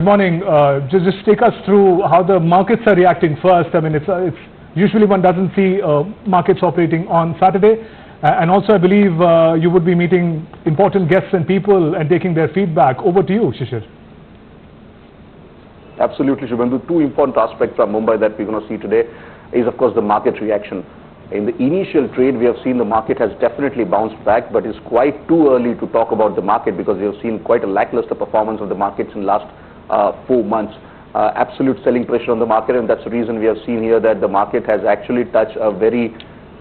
Good morning. Just take us through how the markets are reacting first. I mean, it's usually one doesn't see markets operating on Saturday. And also, I believe you would be meeting important guests and people and taking their feedback. Over to you, Shishir. Absolutely, Shubhendu. Two important aspects from Mumbai that we're going to see today is, of course, the market reaction. In the initial trade, we have seen the market has definitely bounced back, but it's quite too early to talk about the market because we have seen quite a lackluster performance of the markets in the last 4 months. Absolute selling pressure on the market, and that's the reason we have seen here that the market has actually touched a very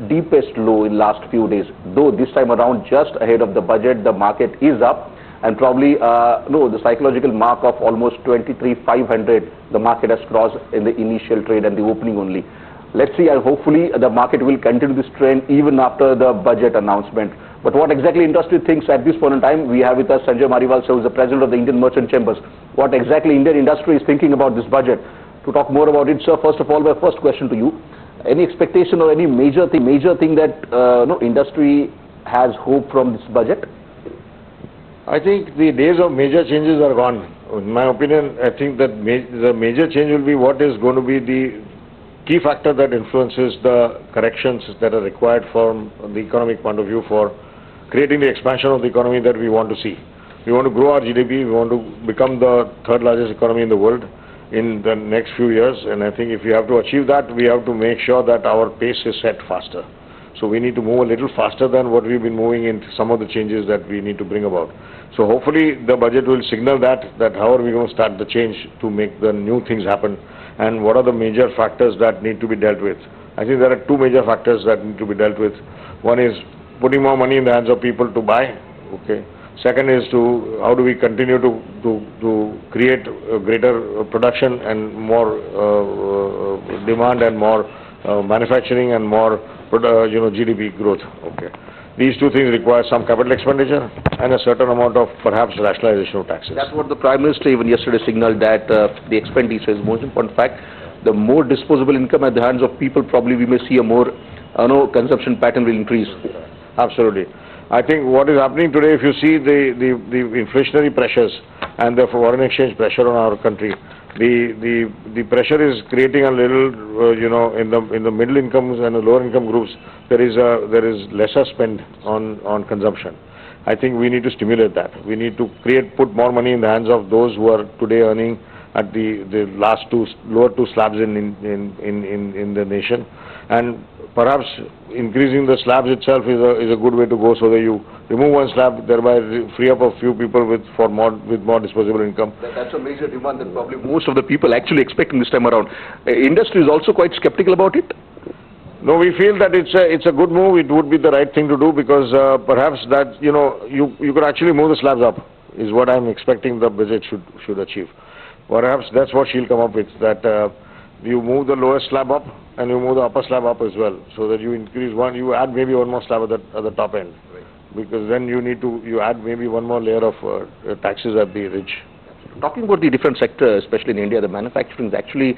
deepest low in last few days. Though this time around, just ahead of the budget, the market is up, and probably the psychological mark of almost 23,500 the market has crossed in the initial trade and the opening only. Let's see, and hopefully the market will continue this trend even after the budget announcement. But what exactly industry thinks at this point in time, we have with us Sanjaya Mariwala, who is the president of the Indian Merchant Chambers. What exactly Indian industry is thinking about this budget? To talk more about it, sir, first of all, my first question to you. Any expectation or any major thing that industry has hope from this budget? I think the days of major changes are gone. In my opinion, I think that the major change will be what is going to be the key factor that influences the corrections that are required from the economic point of view for creating the expansion of the economy that we want to see. We want to grow our GDP, we want to become the third largest economy in the world in the next few years, and I think if we have to achieve that, we have to make sure that our pace is set faster. So we need to move a little faster than what we've been moving in some of the changes that we need to bring about. So hopefully the budget will signal that how are we going to start the change to make the new things happen, and what are the major factors that need to be dealt with. I think there are two major factors that need to be dealt with. One is putting more money in the hands of people to buy. Okay. Second is how do we continue to create greater production and more demand and more manufacturing and more GDP growth. Okay. These two things require some capital expenditure and a certain amount of perhaps rationalization of taxes. That's what the Prime Minister even yesterday signaled, that the expenditure is most important fact. The more disposable income at the hands of people, probably we may see a more consumption pattern will increase. Absolutely. I think what is happening today, if you see the inflationary pressures and the foreign exchange pressure on our country, the pressure is creating a little, in the middle incomes and the lower income groups, there is lesser spend on consumption. I think we need to stimulate that. We need to put more money in the hands of those who are today earning at the lower two slabs in the nation, and perhaps increasing the slabs itself is a good way to go, so that you remove one slab, thereby free up a few people with more disposable income. That's a major demand that probably most of the people actually expecting this time around. Industry is also quite skeptical about it. No, we feel that it's a good move. It would be the right thing to do because perhaps that you could actually move the slabs up is what I'm expecting the budget should achieve. Perhaps that's what she'll come up with, that you move the lowest slab up and you move the upper slab up as well, so that you increase you add maybe one more slab at the top end, right? Because then you add maybe one more layer of taxes at the rich. Talking about the different sectors, especially in India, the manufacturing is actually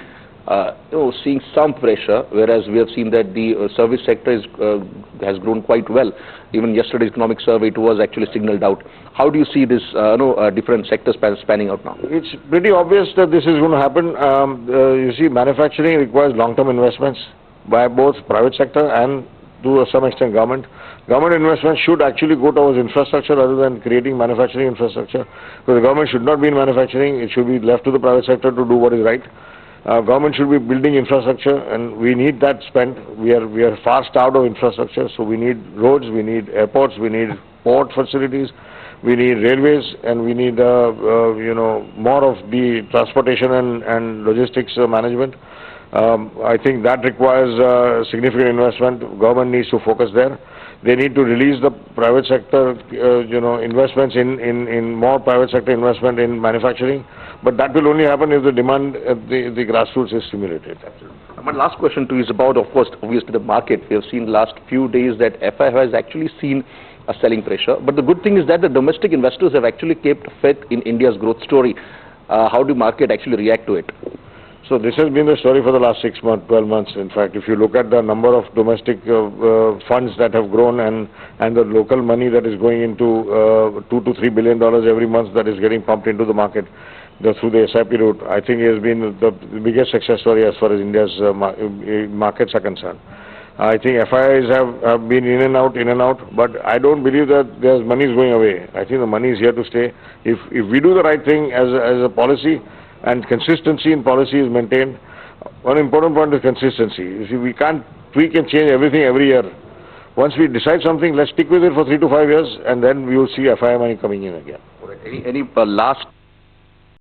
seeing some pressure, whereas we have seen that the service sector has grown quite well. Even yesterday's economic survey, it was actually signaled out. How do you see this different sectors spanning out now? It's pretty obvious that this is going to happen. You see, manufacturing requires long-term investments by both private sector and to some extent government. Government investment should actually go towards infrastructure rather than creating manufacturing infrastructure. Because the government should not be in manufacturing, it should be left to the private sector to do what is right. Government should be building infrastructure, and we need that spend. We are far starved of infrastructure, so we need roads, we need airports, we need port facilities, we need railways, and we need more of the transportation and logistics management. I think that requires significant investment. Government needs to focus there. They need to release the private sector, investments in more private sector investment in manufacturing. But that will only happen if the demand at the grassroots is stimulated. My last question to you is about, of course, obviously the market. We have seen last few days that FI has actually seen a selling pressure. But the good thing is that the domestic investors have actually kept faith in India's growth story. How do market actually react to it? So this has been the story for the last 6 months, 12 months. In fact, if you look at the number of domestic funds that have grown and the local money that is going into $2 to $3 billion every month that is getting pumped into the market, through the SIP route, I think it has been the biggest success story as far as India's markets are concerned. I think FIIs have been in and out, but I don't believe that there's money is going away. I think the money is here to stay. If we do the right thing as a policy and consistency in policy is maintained, one important point is consistency. You see, we can't tweak and change everything every year. Once we decide something, let's stick with it for 3 to 5 years, and then we will see FII money coming in again. Any last